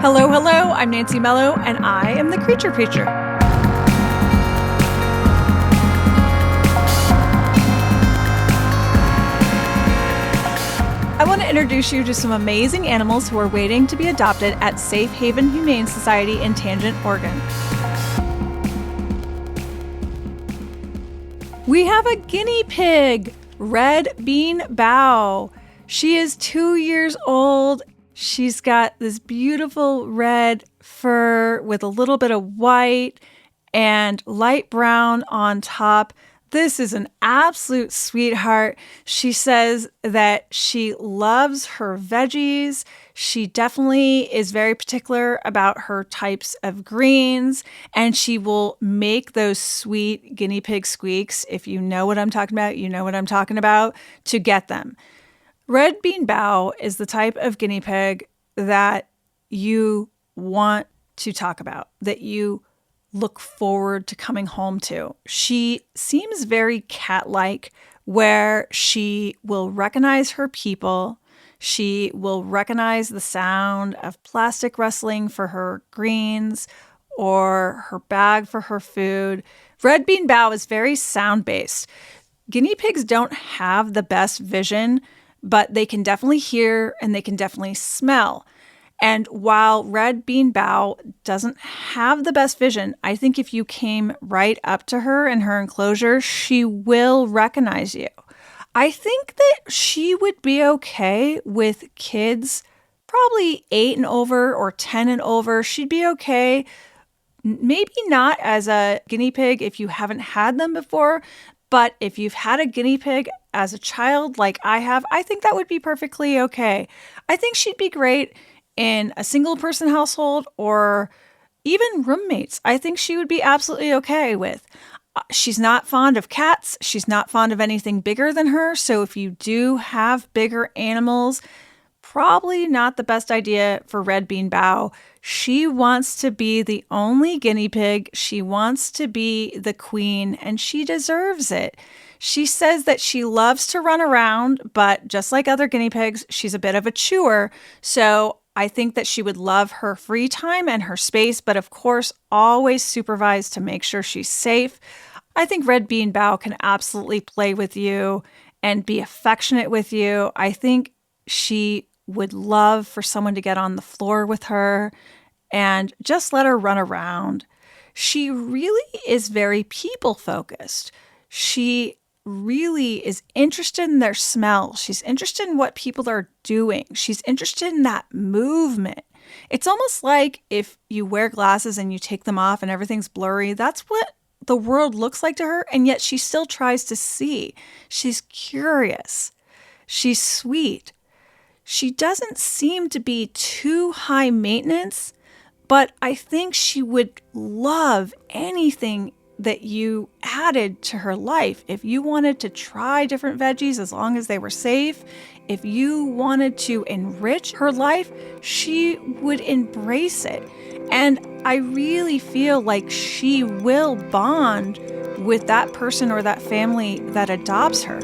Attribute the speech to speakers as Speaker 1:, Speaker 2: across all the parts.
Speaker 1: Hello, hello, I'm Nancy Mello, and I am the Creature Preacher. I want to introduce you to some amazing animals who are waiting to be adopted at SaveHaven Humane Society in Tangent, Oregon. We have a guinea pig, Red Bean Bao. She is 2 years old. She's got this beautiful red fur with a little bit of white and light brown on top. This is an absolute sweetheart. She says that she loves her veggies. She definitely is very particular about her types of greens, and she will make those sweet guinea pig squeaks. If you know what I'm talking about, you know what I'm talking about, to get them. Red Bean Bao is the type of guinea pig that you want to talk about, that you look forward to coming home to. She seems very cat-like, where she will recognize her people. She will recognize the sound of plastic rustling for her greens or her bag for her food. Red Bean Bao is very sound-based. Guinea pigs don't have the best vision, but they can definitely hear and they can definitely smell. And while Red Bean Bao doesn't have the best vision, I think if you came right up to her in her enclosure, she will recognize you. I think that she would be okay with kids, probably 8 and over or 10 and over. She'd be okay. Maybe not as a guinea pig if you haven't had them before, but if you've had a guinea pig as a child like I have, I think that would be perfectly okay. I think she'd be great in a single person household or even roommates. I think she would be absolutely okay with. She's not fond of cats. She's not fond of anything bigger than her. So if you do have bigger animals, probably not the best idea for Red Bean Bao. She wants to be the only guinea pig. She wants to be the queen, and she deserves it. She says that she loves to run around, but just like other guinea pigs, she's a bit of a chewer. So I think that she would love her free time and her space, but of course, always supervise to make sure she's safe. I think Red Bean Bao can absolutely play with you and be affectionate with you. I think she would love for someone to get on the floor with her and just let her run around. She really is very people-focused. She really is interested in their smell. She's interested in what people are doing. She's interested in that movement. It's almost like if you wear glasses and you take them off and everything's blurry, that's what the world looks like to her, and yet she still tries to see. She's curious. She's sweet. She doesn't seem to be too high maintenance, but I think she would love anything that you added to her life. If you wanted to try different veggies as long as they were safe, if you wanted to enrich her life, she would embrace it. And I really feel like she will bond with that person or that family that adopts her.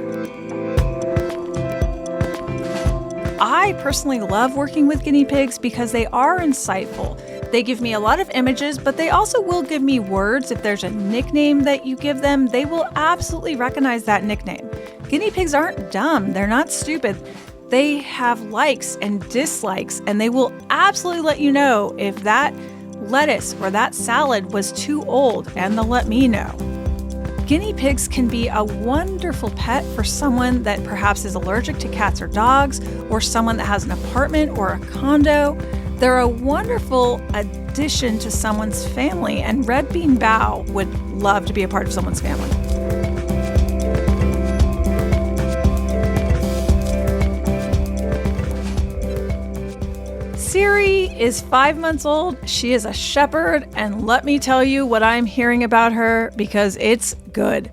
Speaker 1: I personally love working with guinea pigs because they are insightful. They give me a lot of images, but they also will give me words. If there's a nickname that you give them, they will absolutely recognize that nickname. Guinea pigs aren't dumb. They're not stupid. They have likes and dislikes, and they will absolutely let you know if that lettuce or that salad was too old, and they'll let me know. Guinea pigs can be a wonderful pet for someone that perhaps is allergic to cats or dogs, or someone that has an apartment or a condo. They're a wonderful addition to someone's family, and Red Bean Bao would love to be a part of someone's family. Ciri is 5 months old. She is a shepherd, and let me tell you what I'm hearing about her because it's good.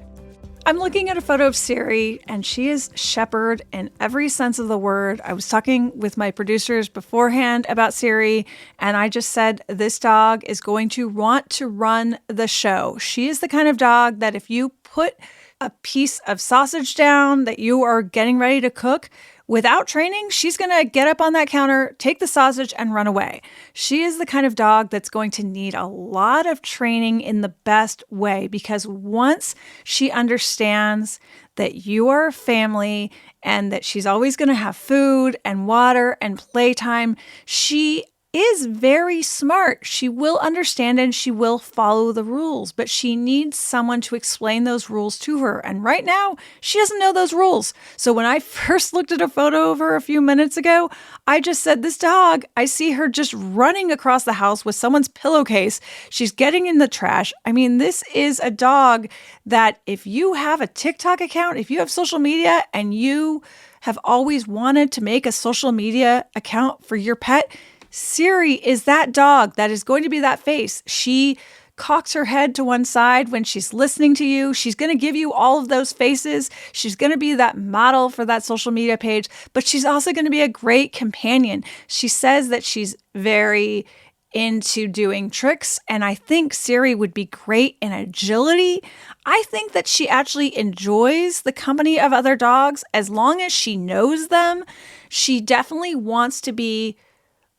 Speaker 1: I'm looking at a photo of Ciri, and she is shepherd in every sense of the word. I was talking with my producers beforehand about Ciri, and I just said this dog is going to want to run the show. She is the kind of dog that if you put a piece of sausage down that you are getting ready to cook, Without training, she's going to get up on that counter, take the sausage, and run away. She is the kind of dog that's going to need a lot of training in the best way, because once she understands that you are a family and that she's always going to have food and water and playtime, she is very smart. She will understand and she will follow the rules, but she needs someone to explain those rules to her. And right now, she doesn't know those rules. So when I first looked at a photo of her a few minutes ago, I just said, this dog, I see her just running across the house with someone's pillowcase. She's getting in the trash. I mean, this is a dog that if you have a TikTok account, if you have social media and you have always wanted to make a social media account for your pet, Ciri is that dog that is going to be that face. She cocks her head to one side when she's listening to you. She's going to give you all of those faces. She's going to be that model for that social media page, but she's also going to be a great companion. She says that she's very into doing tricks, and I think Ciri would be great in agility. I think that she actually enjoys the company of other dogs as long as she knows them. She definitely wants to be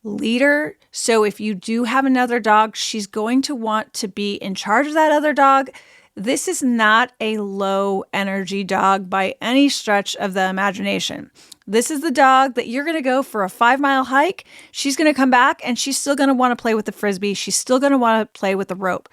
Speaker 1: leader. So if you do have another dog, she's going to want to be in charge of that other dog. This is not a low energy dog by any stretch of the imagination. This is the dog that you're going to go for a 5-mile hike. She's going to come back and she's still going to want to play with the frisbee. She's still going to want to play with the rope.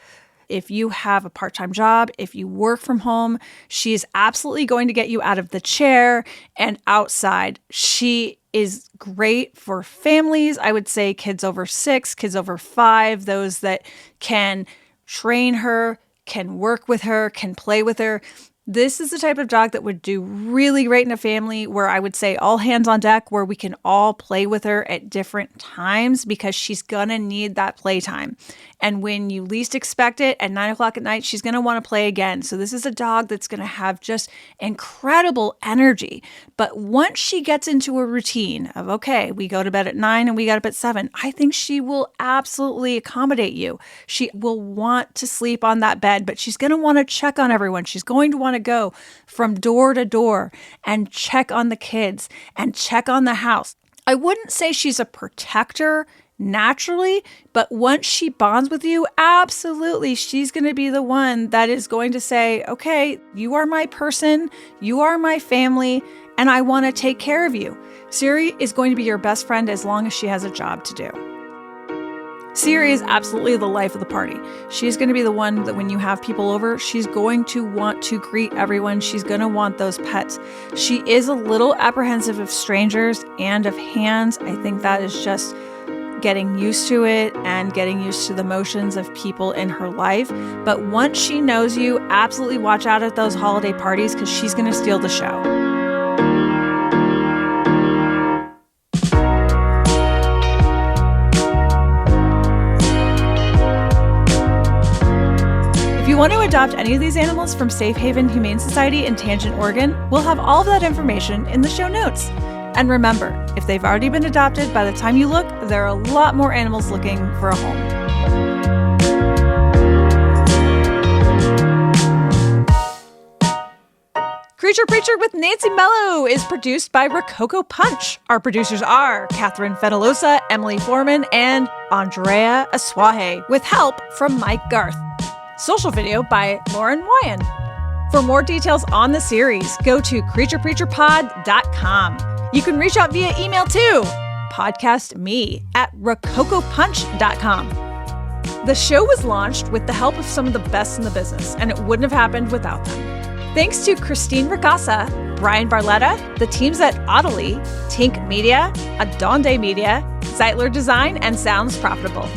Speaker 1: If you have a part-time job, if you work from home, she is absolutely going to get you out of the chair and outside. She is great for families. I would say kids over 6, kids over 5, those that can train her, can work with her, can play with her. This is the type of dog that would do really great in a family where I would say all hands on deck, where we can all play with her at different times because she's going to need that playtime. And when you least expect it at 9 o'clock at night, she's going to want to play again. So this is a dog that's going to have just incredible energy. But once she gets into a routine of, okay, we go to bed at 9 and we got up at 7, I think she will absolutely accommodate you. She will want to sleep on that bed, but she's going to want to check on everyone. She's going to want to go from door to door and check on the kids and check on the house. I wouldn't say she's a protector naturally, but once she bonds with you, absolutely, she's going to be the one that is going to say, okay, you are my person, you are my family, and I want to take care of you. Ciri is going to be your best friend as long as she has a job to do. Ciri is absolutely the life of the party. She's going to be the one that when you have people over, she's going to want to greet everyone. She's going to want those pets. She is a little apprehensive of strangers and of hands. I think that is just getting used to it and getting used to the motions of people in her life. But once she knows you, absolutely watch out at those holiday parties because she's going to steal the show. If you want to adopt any of these animals from SaveHaven Humane Society in Tangent, Oregon, we'll have all of that information in the show notes. And remember, if they've already been adopted, by the time you look, there are a lot more animals looking for a home. Creature Preacher with Nancy Mello is produced by Rococo Punch. Our producers are Catherine Fenalosa, Emily Foreman, and Andrea Aswahe, with help from Mike Garth. Social video by Lauren Wyan. For more details on the series, go to creaturepreacherpod.com. You can reach out via email too. Podcast me at rococopunch.com. The show was launched with the help of some of the best in the business, and it wouldn't have happened without them. Thanks to Christine Ricasa, Brian Barletta, the teams at Audely, Tink Media, Adonde Media, Zeitler Design, and Sounds Profitable.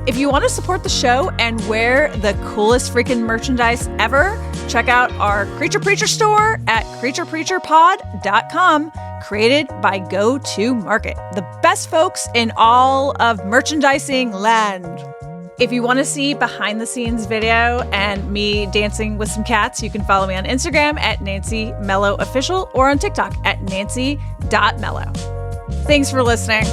Speaker 1: If you want to support the show and wear the coolest freaking merchandise ever, check out our Creature Preacher store at creaturepreacherpod.com, created by Go-To-Market, the best folks in all of merchandising land. If you want to see behind-the-scenes video and me dancing with some cats, you can follow me on Instagram at Nancy Mello Official or on TikTok at nancy.mello. Thanks for listening.